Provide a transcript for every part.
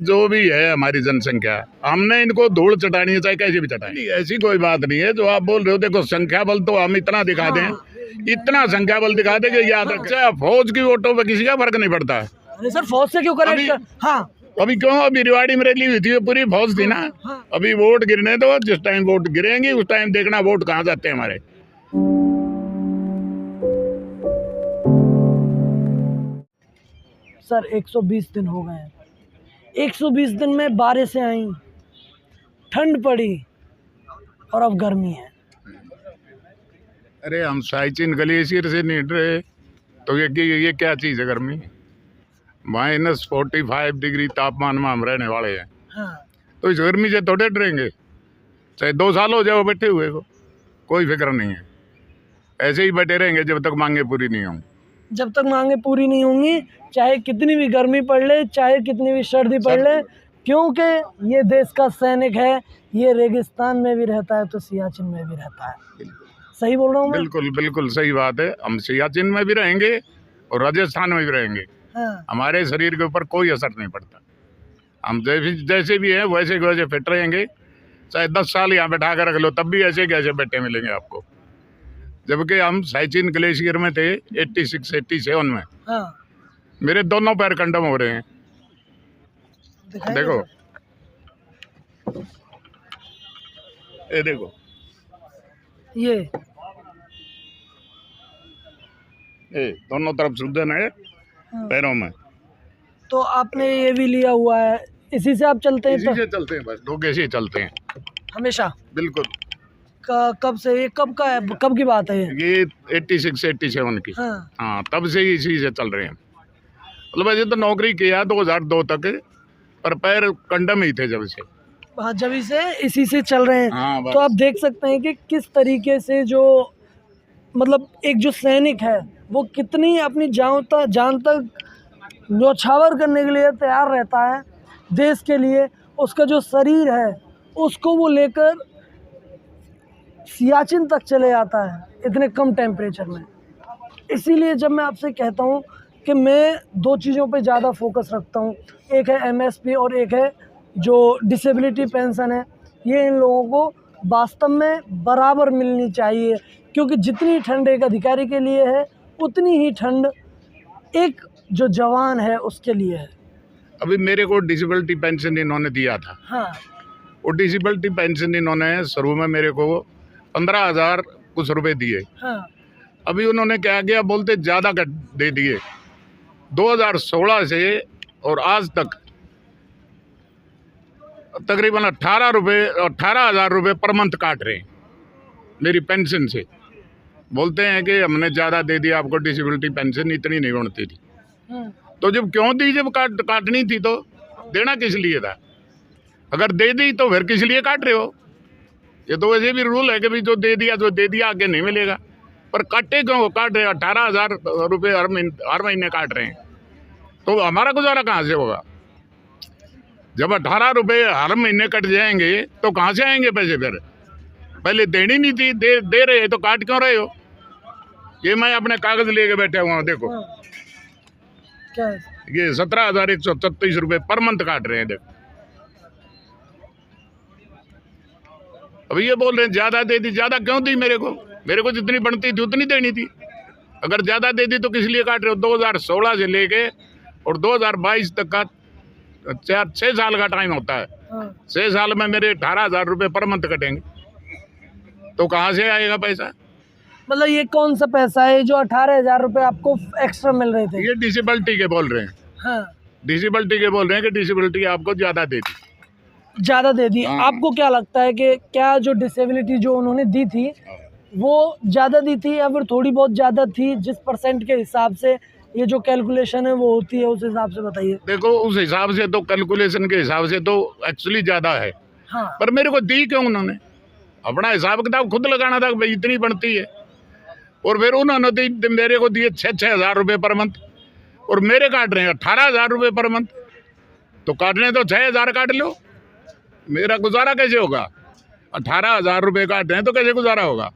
जो भी है हमारी जनसंख्या, हमने इनको धूल चटानी है, चाहे कैसे भी चटानी, ऐसी कोई बात नहीं है। जो आप बोल रहे हो, देखो संख्या बल तो हम इतना दिखा दें, इतना संख्या बल दिखा दें कि याद रखें, फौज की वोटों पर किसी का फर्क नहीं पड़ता है। अरे सर फौज से क्यों करेक्ट? हाँ अभी क्यों, अभी रिवाड़ी में रैली हुई थी, पूरी फौज थी ना। अभी वोट गिरने दो, जिस टाइम वोट गिरेंगे उस टाइम देखना वोट कहाँ जाते हैं हमारे। सर 120 दिन हो गए हैं, 120 दिन में बारिशें आई, ठंड पड़ी और अब गर्मी है। अरे हम साइचिन ग्लेशियर से नहीं रहे तो ये क्या चीज़ है गर्मी? -45 डिग्री तापमान में हम रहने वाले हैं। हाँ। तो इस गर्मी से थोड़े डरेंगे, चाहे 2 साल हो जाए बैठे हुए को, कोई फिक्र नहीं है। ऐसे ही बैठे रहेंगे जब तक मांगे पूरी नहीं होंगी। जब तक मांगे पूरी नहीं होंगी, चाहे कितनी भी गर्मी पड़ ले, चाहे कितनी भी सर्दी पड़ ले, क्योंकि ये देश का सैनिक है। ये रेगिस्तान में भी रहता है तो सियाचिन में भी रहता है। सही बोल रहा हूँ मैं? बिल्कुल बिल्कुल सही बात है। हम सियाचिन में भी रहेंगे और राजस्थान में भी रहेंगे। हाँ। हमारे शरीर के ऊपर कोई असर नहीं पड़ता। हम जैसे भी हैं वैसे के वैसे फिट रहेंगे। चाहे 10 साल यहाँ बैठा कर रख लो, तब भी ऐसे कैसे बैठे मिलेंगे आपको। जबकि हम साइचिन ग्लेशियर में थे 86 87 में। हाँ। मेरे दोनों पैर कंडम हो रहे हैं। देखो, ये देखो, ये दोनों तरफ सूजन है पैरों में। तो आपने ये भी लिया हुआ है, इसी से आप चलते हैं? इसी से चलते हैं, बस लोग ऐसे ही चलते हैं हमेशा? बिल्कुल। कब से, ये कब का है, कब की बात है ये 86 87 की। हाँ। हाँ, तब से ही इसी से चल रहे हैं। मतलब वैसे तो नौकरी किया 2002 तक, पर पैर कंडम ही थे जब से। हाँ, जब से इसी से चल रहे हैं। हाँ, बस। तो आप देख सकते हैं कि किस तरीके से जो मतलब एक जो सैनिक है वो कितनी अपनी जान तक न्यौछावर करने के लिए तैयार रहता है देश के लिए। उसका जो शरीर है उसको वो लेकर सियाचिन तक चले जाता है इतने कम टेम्परेचर में। इसीलिए जब मैं आपसे कहता हूँ कि मैं 2 चीज़ों पे ज़्यादा फोकस रखता हूँ, एक है MSP और एक है जो डिसेबिलिटी पेंशन है। ये इन लोगों को वास्तव में बराबर मिलनी चाहिए, क्योंकि जितनी ठंड एक अधिकारी के लिए है उतनी ही ठंड एक जो जवान है उसके लिए है। अभी मेरे को डिसेबिलिटी पेंशन इन्होंने दिया था। हाँ। वो डिसेबिलिटी पेंशन इन्होंने शुरू में मेरे को 15,000 कुछ रुपए दिए। हाँ। अभी उन्होंने क्या किया, बोलते ज़्यादा दे दिए। 2016 से और आज तक तकरीबन 18,000 रुपये पर मंथ काट रहे हैं मेरी पेंशन से। बोलते हैं कि हमने ज़्यादा दे दिया आपको, डिसेबिलिटी पेंशन इतनी नहीं बनती थी। तो जब क्यों दी, जब काटनी थी तो देना किस लिए था? अगर दे दी तो फिर किस लिए काट रहे हो? ये तो वैसे भी रूल है कि भी जो दे दिया आगे नहीं मिलेगा। पर काटे क्यों काट रहे? 18,000 रुपये हर महीने काट रहे हैं, तो हमारा गुजारा कहाँ से होगा? जब 18 रुपये हर महीने कट जाएंगे तो कहाँ से आएंगे पैसे? फिर पहले देनी नहीं थी, दे रहे हो तो काट क्यों रहे हो? ये मैं अपने कागज लेके बैठा हुआ हूँ, देखो। क्या है? ये 17,136 रुपये पर मंथ काट रहे हैं। देखो, अभी ये बोल रहे हैं ज्यादा दे दी। ज्यादा क्यों दी? मेरे को जितनी बनती थी उतनी देनी थी। अगर ज्यादा दे दी तो किस लिए काट रहे हो? 2016 से लेके और 2022 तक का 6 साल का टाइम होता है। 6 साल में मेरे 18,000 रुपये पर मंथ कटेंगे, तो कहाँ से आएगा पैसा? मतलब ये कौन सा पैसा है जो 18,000 रुपये आपको एक्स्ट्रा मिल रहे थे? ये डिसेबिलिटी के बोल रहे हैं। हाँ। डिसेबिलिटी के बोल रहे हैं कि डिसेबिलिटी आपको ज़्यादा दे दी। ज़्यादा दे दी। हाँ। आपको क्या लगता है कि क्या जो डिसेबिलिटी जो उन्होंने दी थी वो ज़्यादा दी थी या फिर थोड़ी बहुत ज़्यादा थी? जिस परसेंट के हिसाब से ये जो कैलकुलेशन है वो होती है, उस हिसाब से बताइए। देखो, उस हिसाब से तो कैलकुलेशन के हिसाब से तो एक्चुअली ज़्यादा है। हाँ। पर मेरे को दी क्यों? उन्होंने अपना हिसाब किताब खुद लगाना था, भाई इतनी बनती है। और फिर उन्होंने मेरे को दिए 6,000 रुपये पर मंथ, और मेरे काट रहे हैं 18,000 रुपये पर मंथ। तो काटने तो 6,000 काट लो, मेरा गुजारा कैसे होगा? 18,000 रुपये काट रहे हैं तो कैसे गुजारा होगा?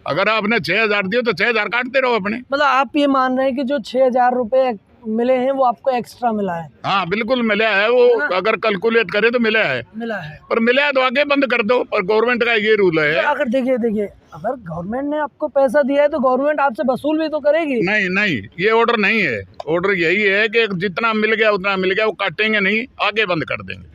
अगर आपने 6,000 दिए तो 6,000 काटते रहो अपने। मतलब आप ये मान रहे हैं कि जो 6,000 रुपये मिले हैं वो आपको एक्स्ट्रा मिला है? हाँ बिल्कुल मिला है वो, अगर कैलकुलेट करे तो मिला है, मिला है। पर मिला है तो आगे बंद कर दो, पर गवर्नमेंट का ये रूल है। तो अगर देखिए अगर गवर्नमेंट ने आपको पैसा दिया है तो गवर्नमेंट आपसे वसूल भी तो करेगी। नहीं नहीं, ये ऑर्डर नहीं है। ऑर्डर यही है कि जितना मिल गया उतना मिल गया, वो काटेंगे नहीं, आगे बंद कर देंगे,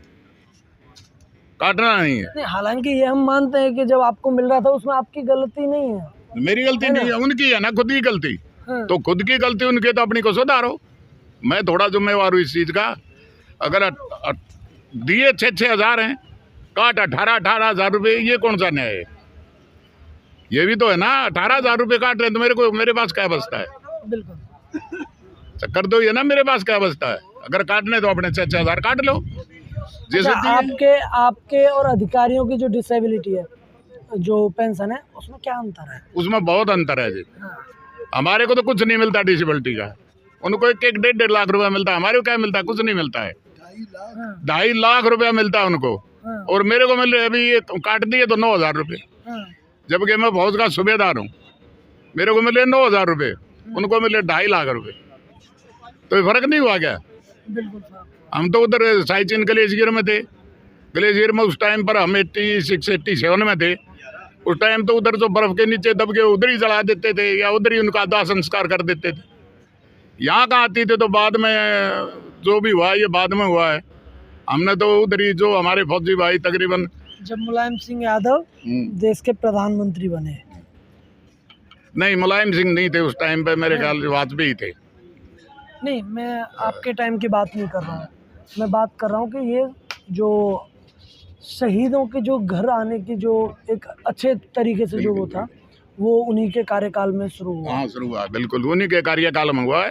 काटना नहीं है। नहीं, हालांकि ये हम मानते हैं कि जब आपको मिल रहा था उसमें आपकी गलती नहीं है। मेरी गलती नहीं है, उनकी है ना, खुद की गलती। हाँ। तो खुद की गलती उनकी, तो अपनी को सुधारो। मैं थोड़ा जिम्मेवार हूँ इस चीज का। अगर दिए 6,000 हैं, काट 18,000 रुपये, ये कौन सा न्याय है? ये भी तो है ना, 18,000 रुपये काट रहे हैं तो मेरे पास क्या बचता है? बिल्कुल। चक्कर तो ये ना, मेरे पास क्या बचता है? अगर काटने तो अपने 6,000 काट लो। जैसे अच्छा, आपके और अधिकारियों की जो डिसेबिलिटी है, जो पेंशन है, उसमें क्या अंतर है? उसमें बहुत अंतर है जी। हाँ। हमारे को तो कुछ नहीं मिलता डिसेबिलिटी का, उनको 1-1 लाख रुपया मिलता है, हमारे को क्या मिलता है? कुछ नहीं मिलता है। 2.5 लाख रुपया मिलता है उनको, और मेरे को मिल रहे अभी ये काट दिए तो 9,000 रुपये, जबकि मैं फौज का सूबेदार हूँ। मेरे को मिले 9,000 रुपये, उनको मिले 2.5 लाख रुपये, तो ये फर्क नहीं हुआ क्या? बिल्कुल। हम तो उधर साइचिन ग्लेशियर में थे। ग्लेशियर में उस टाइम पर हम 86-87 में थे। उस टाइम तो उधर जो बर्फ के नीचे दब के उधर ही जला देते थे, या उधर ही उनका दाह संस्कार कर देते थे। यहाँ कहाँ आती थे तो बाद में जो भी हुआ ये बाद में हुआ है। हमने तो उधर ही जो हमारे फौजी भाई तकरीबन, जब मुलायम सिंह यादव देश के प्रधानमंत्री बने। नहीं, मुलायम सिंह नहीं थे उस टाइम पे, मेरे ख्याल से वाजपेयी थे। नहीं, मैं आपके टाइम की बात नहीं कर रहा हूँ, मैं बात कर रहा हूँ कि ये जो शहीदों के जो घर आने की जो एक अच्छे तरीके से जो वो था, वो उन्हीं के कार्यकाल में शुरू हुआ। हाँ शुरू हुआ, बिल्कुल उन्हीं के कार्यकाल में हुआ है।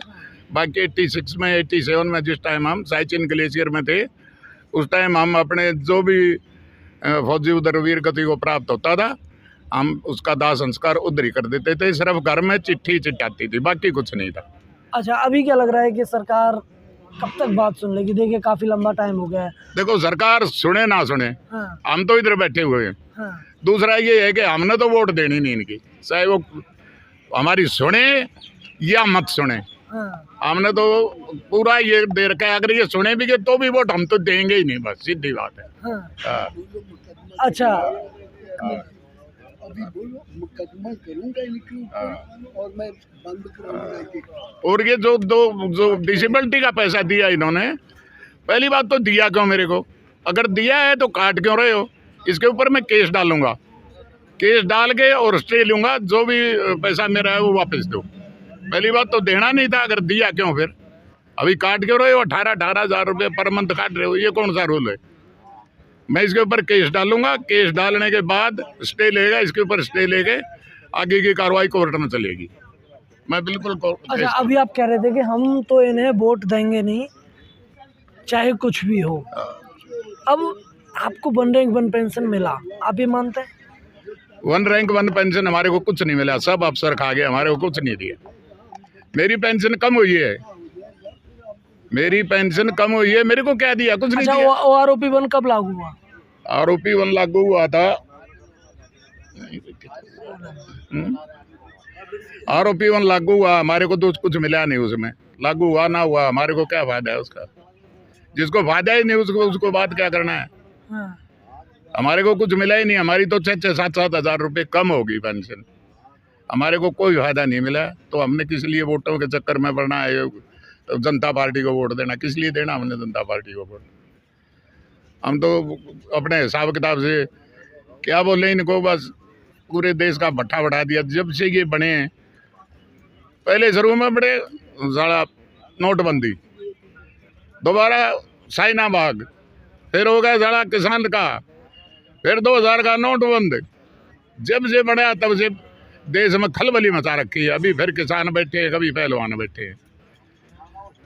बाकी 86 में 87 में जिस टाइम हम साइचिन ग्लेशियर में थे, उस टाइम हम अपने जो भी फौजी उधर वीर गति को प्राप्त होता था, हम उसका दाह संस्कार उधर ही कर देते थे। सिर्फ घर में चिट्ठी चिट्ठाती थी, बाकी कुछ नहीं था। अच्छा, अभी क्या लग रहा है कि सरकार कब तक बात सुन लेगी? देखिए काफी लंबा टाइम हो गया है। देखो, सरकार सुने ना सुने, हाँ। हम तो इधर बैठे हुए हैं। हाँ। दूसरा ये है कि हमने तो वोट देनी नहीं इनकी, चाहे वो हमारी सुने या मत सुने। हाँ। हमने तो पूरा ये दे रखा है, अगर ये सुने भी के तो भी वोट हम तो देंगे ही नहीं, बस सीधी बात है। हाँ। हाँ। अच्छा, अभी बोलो, मुकदमा करूंगा इनके ऊपर और मैं बंद कराऊंगा। और ये जो डिसेबिलिटी का पैसा दिया इन्होंने, पहली बात तो दिया क्यों मेरे को? अगर दिया है तो काट क्यों रहे हो? इसके ऊपर मैं केस डालूंगा, केस डाल के और स्टे लूंगा, जो भी पैसा मेरा है वो वापस दो। पहली बात तो देना नहीं था, अगर दिया क्यों फिर अभी काट क्यों रहे हो? 18,000 रुपये पर मंथ काट रहे हो, ये कौन सा रूल है? मैं इसके ऊपर केस डालूंगा, केस डालने के बाद स्टे लेगा, इसके ऊपर स्टे लेके आगे की कार्रवाई कोर्ट में चलेगी। मैं बिल्कुल अच्छा, अभी आप कह रहे थे कि हम तो इन्हें वोट देंगे नहीं चाहे कुछ भी हो। अब आपको 1 रैंक 1 पेंशन मिला, आप ये मानते हैं? 1 रैंक 1 पेंशन हमारे को कुछ नहीं मिला, सब अफसर खा गए, हमारे को कुछ नहीं दिया। मेरी पेंशन कम हुई है, मेरी पेंशन कम हुई है, मेरे को क्या दिया? कुछ नहीं दिया। आरोपी 1 कब लागू हुआ? आरोपी 1 लागू हुआ था, आरोपी 1 लागू हुआ, हमारे को तो कुछ मिला नहीं उसमें। लागू हुआ ना हुआ, हमारे को क्या फायदा है उसका? जिसको फायदा ही नहीं उसको बात क्या करना है? हाँ। हमारे को कुछ मिला ही नहीं, हमारी तो 6-7 हज़ार रुपये कम होगी पेंशन, हमारे को कोई फायदा नहीं मिला। तो हमने किस लिए वोटों के चक्कर में पड़ना है? जनता पार्टी को वोट देना, किस लिए देना हमने जनता पार्टी को वोट? हम तो अपने हिसाब किताब से क्या बोले इनको, बस पूरे देश का भट्ठा बढ़ा दिया। जब से ये बने हैं, पहले शुरू में बड़े सारा नोटबंदी, दोबारा शाहीनाबाग, फिर हो गया सारा किसान का, फिर 2000 का नोटबंद। जब से बढ़ा तब से देश में खलबली मचा रखी है। अभी फिर किसान बैठे हैं, कभी पहलवान बैठे हैं।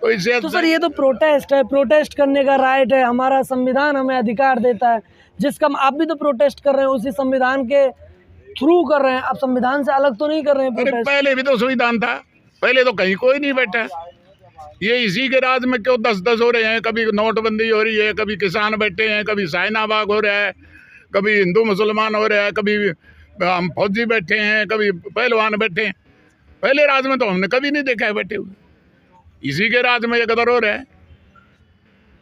तो इससे तो सर, ये तो प्रोटेस्ट है, प्रोटेस्ट करने का राइट है, हमारा संविधान हमें अधिकार देता है। जिसका आप भी तो प्रोटेस्ट कर रहे हैं, उसी संविधान के थ्रू कर रहे हैं, आप संविधान से अलग तो नहीं कर रहे हैं प्रोटेस्ट। पहले भी तो संविधान था, पहले तो कहीं कोई नहीं बैठा। ये इसी के राज में क्यों 10-10 हो रहे हैं? कभी नोटबंदी हो रही है, कभी किसान बैठे हैं, कभी शाहीनाबाग हो रहा है, कभी हिंदू मुसलमान हो रहा है, कभी हम फौजी बैठे हैं, कभी पहलवान बैठे हैं। पहले राज में तो हमने कभी नहीं देखा है बैठे हुए। इसी के राज में ये कदर हो रहा है,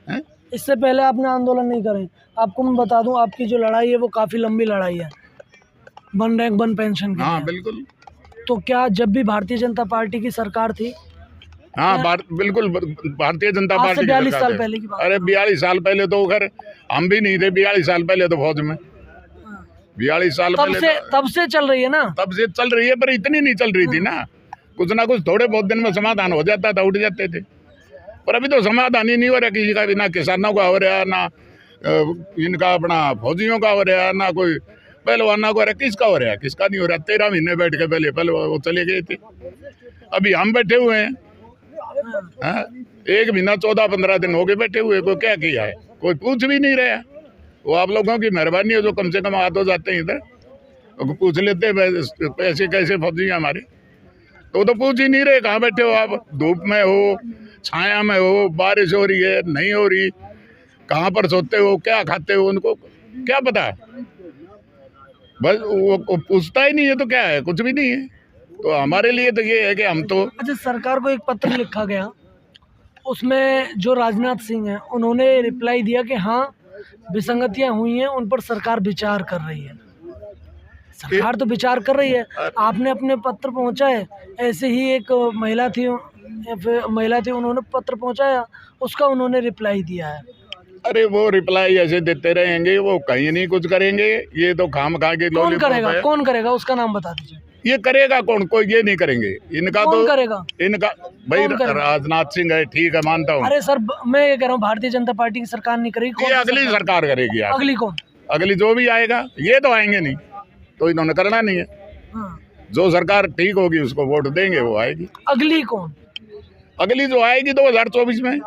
हैं? इससे पहले आपने आंदोलन नहीं करे। आपको मैं बता दूं, आपकी जो लड़ाई है वो काफ़ी लंबी लड़ाई है, वन रैंक वन पेंशन के हाँ लिए। बिल्कुल, तो क्या जब भी भारतीय जनता पार्टी की सरकार थी, हाँ बिल्कुल भारतीय जनता आज से पार्टी की 42 सरकार साल है। पहले की बात। अरे 42 साल पहले तो खैर हम भी नहीं थे, 42 साल पहले तो फौज में, 42 साल तब पहले से तब से चल रही है ना। तब से चल रही है, पर इतनी नहीं चल रही थी ना, कुछ ना कुछ थोड़े बहुत दिन में समाधान हो जाता था, उठ जाते थे। पर अभी तो समाधान ही नहीं हो रहा किसी का भी, ना किसानों का हो रहा, ना इनका अपना फौजियों का हो रहा, ना कोई पहलवानों का हो रहा, किसका हो रहा, किसका नहीं हो रहा। 13 महीने बैठ के पहले वो चले गए थे, अभी हम बैठे हुए हैं, हाँ? 1 महीना 14-15 दिन हो गए बैठे हुए को, क्या किया है, कोई पूछ भी नहीं रहा। वो आप लोगों की मेहरबानी है जो कम से कम आ तो जाते हैं इधर, तो पूछ लेते हैं पैसे कैसे फौजी हैं हमारे, तो पूछ ही नहीं रहे। कहाँ बैठे हो आप, धूप में हो, छाया में हो, बारिश हो रही है नहीं हो रही, कहाँ पर सोते हो, क्या खाते हो, उनको क्या पता है। बस वो पूछता ही नहीं है तो क्या है, कुछ भी नहीं है। तो हमारे लिए तो ये है कि हम तो अच्छा, सरकार को एक पत्र लिखा गया, उसमें जो राजनाथ सिंह हैं उन्होंने रिप्लाई दिया कि हाँ विसंगतियां हुई हैं, उन पर सरकार विचार कर रही है। सरकार तो विचार कर रही है, आपने अपने पत्र पहुंचाए। ऐसे ही एक महिला थी, उन्होंने पत्र पहुंचाया, उसका उन्होंने रिप्लाई दिया है। अरे वो रिप्लाई ऐसे देते रहेंगे, वो कहीं नहीं कुछ करेंगे, ये तो खाम खा के कौन लॉलीपॉप करेगा, है। कौन करेगा, उसका नाम बता दीजिए। ये करेगा कौन, कोई ये नहीं करेंगे, इनका कौन तो करेगा? इनका भाई कौन करेगा? राजनाथ सिंह है, ठीक है मानता हूँ। अरे सर, मैं ये कह रहा हूँ भारतीय जनता पार्टी की सरकार नहीं करेगी, कौन ये सी अगली सरकार करेगी यार, अगली कौन? अगली जो भी आएगा, ये तो आएंगे नहीं, तो इन्होंने करना नहीं है। हाँ। जो सरकार ठीक होगी उसको वोट देंगे, वो आएगी। अगली कौन? अगली जो आएगी 2024 में।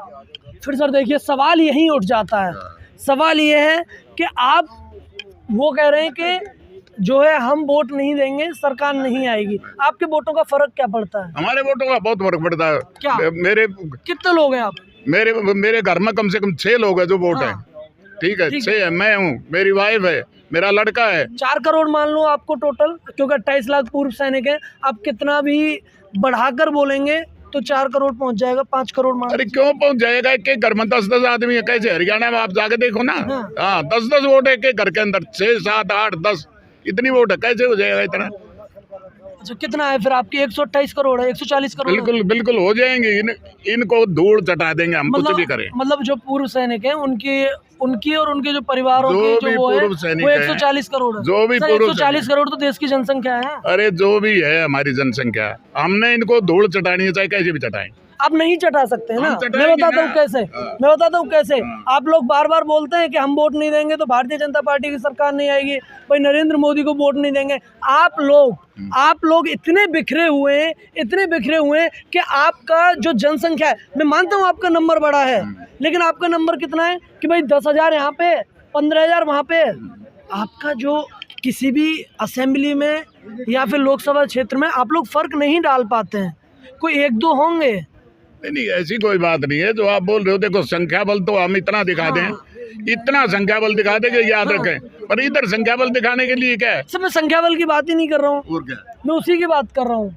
फिर सर देखिए, सवाल यही उठ जाता है, सवाल ये है कि आप वो कह रहे हैं कि जो है हम वोट नहीं देंगे, सरकार नहीं आएगी, आपके वोटों का फर्क क्या पड़ता है? हमारे वोटों का बहुत फर्क पड़ता है। क्या? मेरे कितने लोग हैं आप? मेरे घर में कम से कम 6 लोग हैं जो वोट हाँ। है, ठीक है, ठीक 6 है, मैं हूँ, मेरी वाइफ है, मेरा लड़का है। 4 करोड़ मान लो आपको टोटल, क्योंकि 28 लाख पूर्व सैनिक हैं, आप कितना भी बढ़ाकर बोलेंगे तो 4 करोड़ पहुंच जाएगा, 5 करोड़ मान। अरे क्यों पहुंच जाएगा, एक घर में 10-10 आदमी है, कैसे हरियाणा में आप जाके देखो ना, हाँ। हाँ 10-10 वोट है एक घर के अंदर, 6, 7, 8, 10 इतनी वोट है, कैसे हो जाएगा इतना। अच्छा, कितना है फिर आपकी? 128 करोड़ है, 140 करोड़ है? बिल्कुल बिल्कुल हो जाएंगे, इनको धूल चटा देंगे हम, कुछ भी करें। मतलब जो पूर्व सैनिक हैं उनकी और उनके जो परिवारों जो के भी जो वो है पूर्व सैनिक वो हैं, 140 करोड़ है। जो भी सर, पूर्व 140 करोड़ तो देश की जनसंख्या है। अरे जो भी है हमारी जनसंख्या, हमने इनको धूल चटानी है, चाहे कैसे भी चटाएं। आप नहीं चटा सकते हैं ना। हम मैं चटाएंगे बताता हूँ ना। कैसे, हाँ। मैं बताता हूँ कैसे। आप लोग बार बार बोलते हैं कि हम वोट नहीं देंगे तो भारतीय जनता पार्टी की सरकार नहीं आएगी, भाई नरेंद्र मोदी को वोट नहीं देंगे। आप लोग इतने बिखरे हुए हैं कि आपका जो जनसंख्या है, मैं मानता हूँ आपका नंबर बड़ा है, लेकिन आपका नंबर कितना है कि भाई 10,000 यहाँ पे, 15,000 वहाँ पे। आपका जो किसी भी असेंबली में या फिर लोकसभा क्षेत्र में आप लोग फर्क नहीं डाल पाते हैं, कोई 1-2 होंगे। नहीं ऐसी कोई बात नहीं है जो आप बोल रहे हो। देखो संख्या बल तो हम इतना दिखा दें, इतना संख्या बल दिखा दें कि याद रखें, पर इधर संख्या बल दिखाने के लिए क्या है। सर, मैं संख्या बल की बात ही नहीं कर रहा हूँ, और क्या, मैं उसी की बात कर रहा हूँ।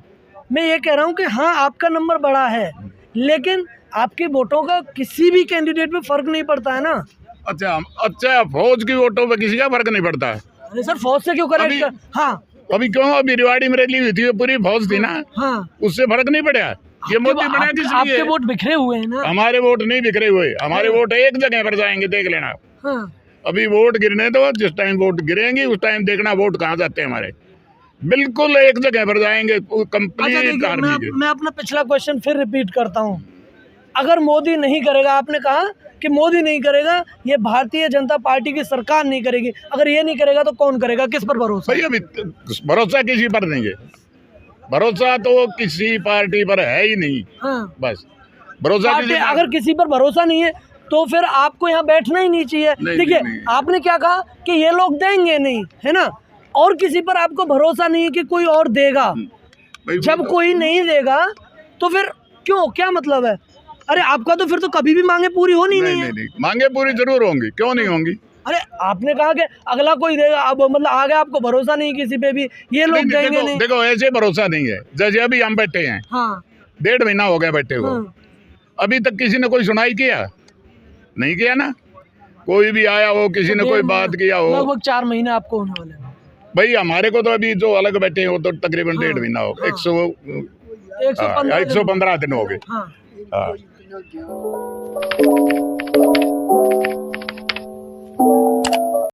मैं ये कह रहा हूँ कि हाँ आपका नंबर बड़ा है, लेकिन आपके वोटों का किसी भी कैंडिडेट पे फर्क नहीं पड़ता है ना। अच्छा फौज की वोटों पे किसी का फर्क नहीं पड़ता है। अरे सर, फौज से क्यों करेक्ट कर? हाँ अभी क्यों, अभी रिवाड़ी में रैली हुई थी, पूरी फौज थी ना, हाँ, उससे फर्क नहीं पड़ा। ये मोदी बना किस लिए? आपके वोट बिखरे हुए हैं ना। हमारे वोट नहीं बिखरे हुए, हमारे वोट एक जगह पर जाएंगे, देख लेना। हाँ। अभी वोट गिरने दो, जिस टाइम वोट गिरेंगे उस टाइम देखना वोट कहाँ जाते हैं हमारे, बिल्कुल एक जगह पर जाएंगे, अच्छा कंप्लीट देखिए, आर्मी। मैं अपना पिछला क्वेश्चन फिर रिपीट करता हूँ। अगर मोदी नहीं करेगा, आपने कहा कि मोदी नहीं करेगा, ये भारतीय जनता पार्टी की सरकार नहीं करेगी, अगर ये नहीं करेगा तो कौन करेगा? किस पर भरोसा? भाई अभी भरोसा किसी पर नहीं है, भरोसा तो किसी पार्टी पर है ही नहीं। हाँ। बस भरोसा पार्टी, किसी अगर किसी पर भरोसा नहीं है तो फिर आपको यहाँ बैठना ही नहीं चाहिए। देखिए, आपने क्या कहा कि ये लोग देंगे नहीं, है ना, और किसी पर आपको भरोसा नहीं है कि कोई और देगा। जब कोई नहीं देगा तो फिर क्यों, क्या मतलब है? अरे आपका तो फिर तो कभी भी मांगे पूरी होनी नहीं है। नहीं, मांगे पूरी जरूर होंगी, क्यों नहीं होंगी। अरे आपने कहा कि अगला कोई देगा, अब मतलब आगे आपको भरोसा नहीं किसी पे भी, ये लोग देंगे नहीं। देखो ऐसे भरोसा नहीं है, जैसे अभी हम बैठे हैं, हाँ 1.5 महीना हो गया बैठे हुए, हाँ अभी तक किसी ने कोई सुनाई किया? नहीं किया ना। कोई भी आया हो, किसी ने कोई बात किया हो, लगभग 4 महीने आपको होने वाले हैं। भाई हमारे को तो अभी जो अलग बैठे हो तो तकरीबन 1.5 महीना हो, 115 दिन हो गए। हाँ हाँ। इतना ज्ञान